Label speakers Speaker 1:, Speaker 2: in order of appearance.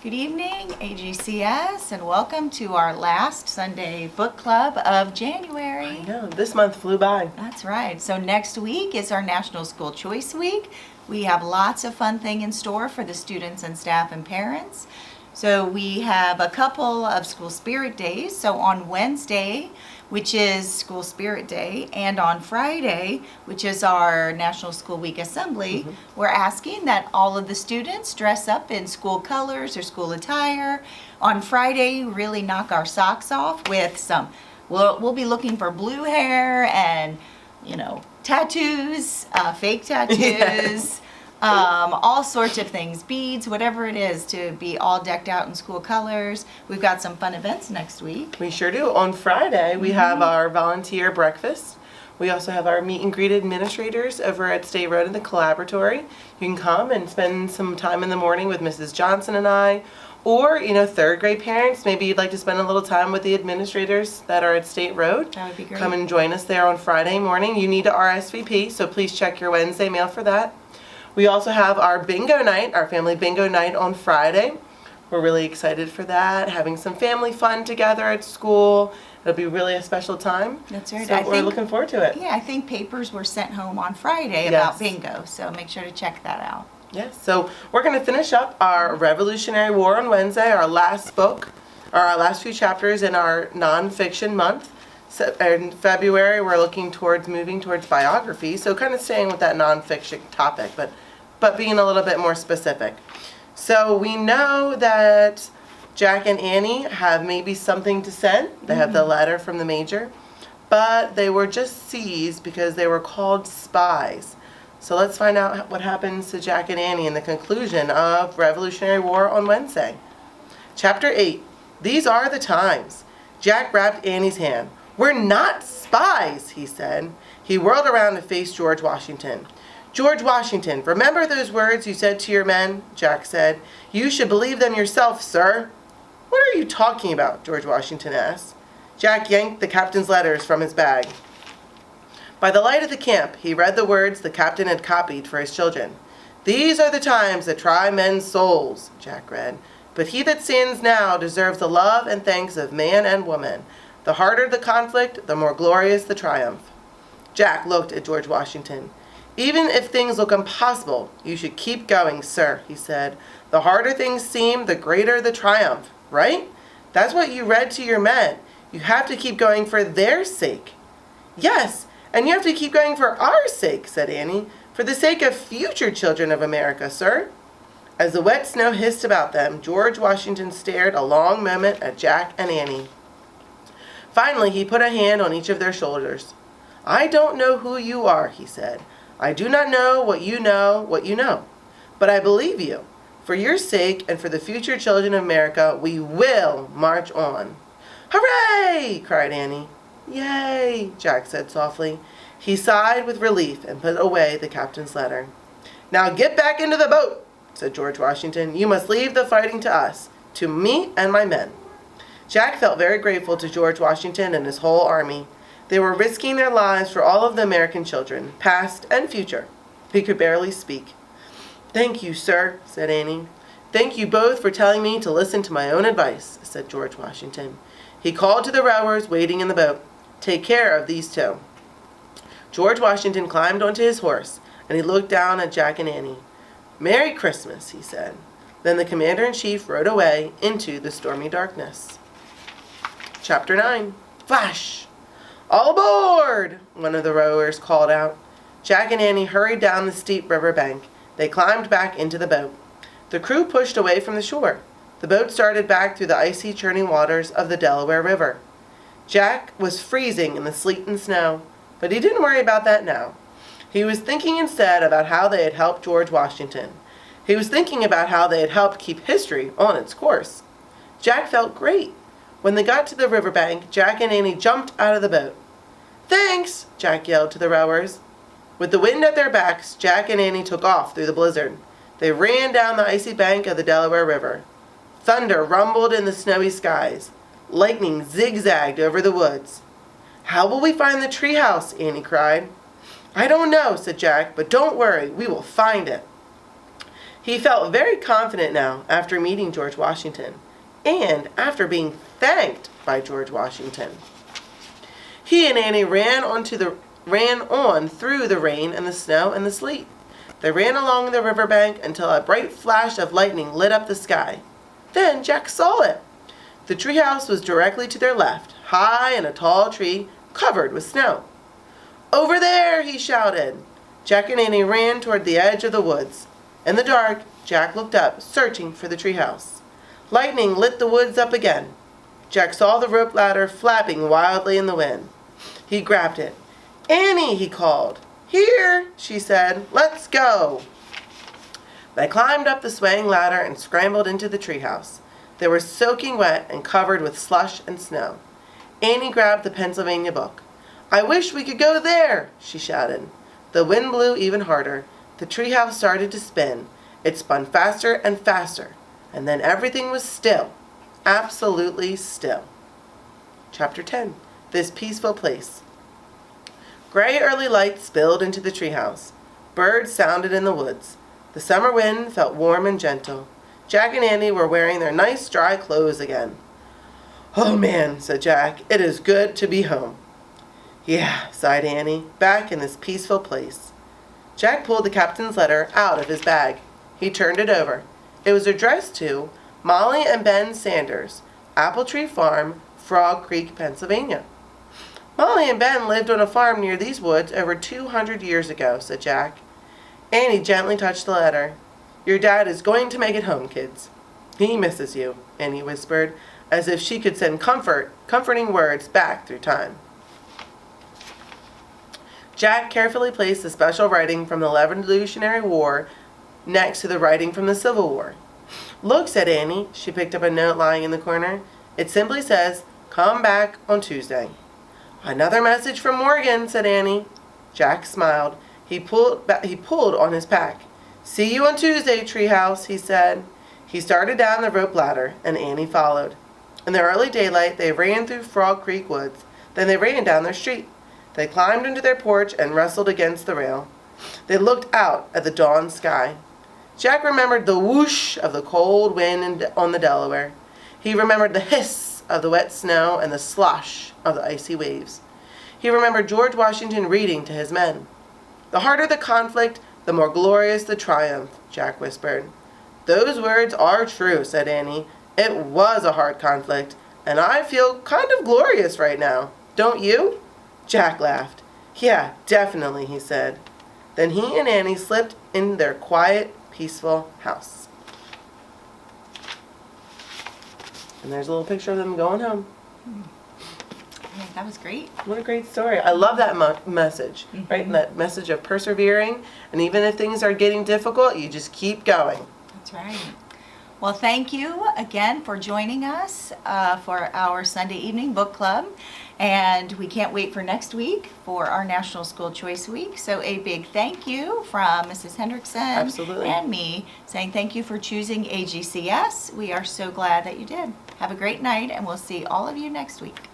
Speaker 1: Good evening, AGCS, and welcome to our last Sunday book club of January.
Speaker 2: I know, this month flew by.
Speaker 1: That's right. So next week is our National School Choice Week. We have lots of fun things in store for the students and staff and parents. So we have a couple of school spirit days. So on Wednesday, which is School Spirit Day, and on Friday, which is our National School Week Assembly, we're asking that all of the students dress up in school colors or school attire. On Friday, really knock our socks off with some, we'll be looking for blue hair and, tattoos, fake tattoos. All sorts of things, beads, whatever it is, to be all decked out in school colors. We've got some fun events next week.
Speaker 2: We sure do. On Friday, we have our volunteer breakfast. We also have our meet and greet administrators over at State Road in the Collaboratory. You can come and spend some time in the morning with Mrs. Johnson and I. Or, third grade parents, maybe you'd like to spend a little time with the administrators that are at State Road.
Speaker 1: That would be great.
Speaker 2: Come and join us there on Friday morning. You need to RSVP, so please check your Wednesday mail for that. We also have our bingo night, our family bingo night on Friday. We're really excited for that, having some family fun together at school. It'll be really a special time.
Speaker 1: That's right.
Speaker 2: So we're looking forward to it.
Speaker 1: Yeah, I think papers were sent home on Friday
Speaker 2: Yes.
Speaker 1: about bingo, so make sure to check that out.
Speaker 2: Yes, so we're going to finish up our Revolutionary War on Wednesday, our last book, or our last few chapters in our nonfiction month. So in February, we're moving towards biography, so kind of staying with that nonfiction topic, but being a little bit more specific. So we know that Jack and Annie have maybe something to send. They have the letter from the major, but they were just seized because they were called spies. So let's find out what happens to Jack and Annie in the conclusion of Revolutionary War on Wednesday. Chapter 8. These are the times. Jack grabbed Annie's hand. "We're not spies," he said. He whirled around to face George Washington. "George Washington, remember those words you said to your men?" Jack said. "You should believe them yourself, sir." "What are you talking about?" George Washington asked. Jack yanked the captain's letters from his bag. By the light of the camp, he read the words the captain had copied for his children. "These are the times that try men's souls," Jack read. "But he that sins now deserves the love and thanks of man and woman. The harder the conflict, the more glorious the triumph." Jack looked at George Washington. "Even if things look impossible, you should keep going, sir," he said. "The harder things seem, the greater the triumph, right? That's what you read to your men. You have to keep going for their sake." "Yes, and you have to keep going for our sake," said Annie. "For the sake of future children of America, sir." As the wet snow hissed about them, George Washington stared a long moment at Jack and Annie. Finally, he put a hand on each of their shoulders. "I don't know who you are," he said. "I do not know what you know. But I believe you. For your sake and for the future children of America, we will march on." "Hooray!" cried Annie. "Yay!" Jack said softly. He sighed with relief and put away the captain's letter. "Now get back into the boat," said George Washington. "You must leave the fighting to us, to me and my men." Jack felt very grateful to George Washington and his whole army. They were risking their lives for all of the American children, past and future. He could barely speak. "Thank you, sir," said Annie. "Thank you both for telling me to listen to my own advice," said George Washington. He called to the rowers waiting in the boat. "Take care of these two." George Washington climbed onto his horse, and he looked down at Jack and Annie. "Merry Christmas," he said. Then the commander-in-chief rode away into the stormy darkness. Chapter 9. Flash! "All aboard!" one of the rowers called out. Jack and Annie hurried down the steep river bank. They climbed back into the boat. The crew pushed away from the shore. The boat started back through the icy, churning waters of the Delaware River. Jack was freezing in the sleet and snow, but he didn't worry about that now. He was thinking instead about how they had helped George Washington. He was thinking about how they had helped keep history on its course. Jack felt great. When they got to the riverbank, Jack and Annie jumped out of the boat. "Thanks!" Jack yelled to the rowers. With the wind at their backs, Jack and Annie took off through the blizzard. They ran down the icy bank of the Delaware River. Thunder rumbled in the snowy skies. Lightning zigzagged over the woods. "How will we find the treehouse?" Annie cried. "I don't know," said Jack, "but don't worry, we will find it." He felt very confident now after meeting George Washington and after being thanked by George Washington. He and Annie ran on through the rain and the snow and the sleet. They ran along the riverbank until a bright flash of lightning lit up the sky. Then Jack saw it. The treehouse was directly to their left, high in a tall tree covered with snow. "Over there!" he shouted. Jack and Annie ran toward the edge of the woods. In the dark, Jack looked up, searching for the treehouse. Lightning lit the woods up again. Jack saw the rope ladder flapping wildly in the wind. He grabbed it. "Annie!" he called. "Here!" she said. "Let's go!" They climbed up the swaying ladder and scrambled into the treehouse. They were soaking wet and covered with slush and snow. Annie grabbed the Pennsylvania book. "I wish we could go there!" she shouted. The wind blew even harder. The treehouse started to spin. It spun faster and faster, and then everything was still, absolutely still. Chapter 10. This Peaceful Place. Gray early light spilled into the treehouse. Birds sounded in the woods. The summer wind felt warm and gentle. Jack and Annie were wearing their nice dry clothes again. "Oh man," said Jack, "it is good to be home." "Yeah," sighed Annie, "back in this peaceful place." Jack pulled the captain's letter out of his bag. He turned it over. It was addressed to Molly and Ben Sanders, Apple Tree Farm, Frog Creek, Pennsylvania. "Molly and Ben lived on a farm near these woods over 200 years ago," said Jack. Annie gently touched the letter. "Your dad is going to make it home, kids." "He misses you," Annie whispered, as if she could send comforting words back through time. Jack carefully placed the special writing from the Revolutionary War next to the writing from the Civil War. "Look," said Annie. She picked up a note lying in the corner. It simply says, "Come back on Tuesday." "Another message from Morgan," said Annie. Jack smiled. He pulled on his pack. "See you on Tuesday, Treehouse," he said. He started down the rope ladder, and Annie followed. In the early daylight, they ran through Frog Creek woods. Then they ran down their street. They climbed into their porch and wrestled against the rail. They looked out at the dawn sky. Jack remembered the whoosh of the cold wind on the Delaware. He remembered the hiss of the wet snow and the slosh of the icy waves. He remembered George Washington reading to his men. "The harder the conflict, the more glorious the triumph," Jack whispered. "Those words are true," said Annie. "It was a hard conflict, and I feel kind of glorious right now. Don't you?" Jack laughed. "Yeah, definitely," he said. Then he and Annie slipped in their quiet, peaceful house. And there's a little picture of them going home.
Speaker 1: Yeah, that was great.
Speaker 2: What a great story. I love that message, right? That message of persevering, and even if things are getting difficult, you just keep going.
Speaker 1: That's right. Well, thank you again for joining us for our Sunday evening book club. And we can't wait for next week for our National School Choice Week. So a big thank you from Mrs. Hendrickson
Speaker 2: Absolutely.
Speaker 1: and me saying thank you for choosing AGCS. We are so glad that you did. Have a great night, and we'll see all of you next week.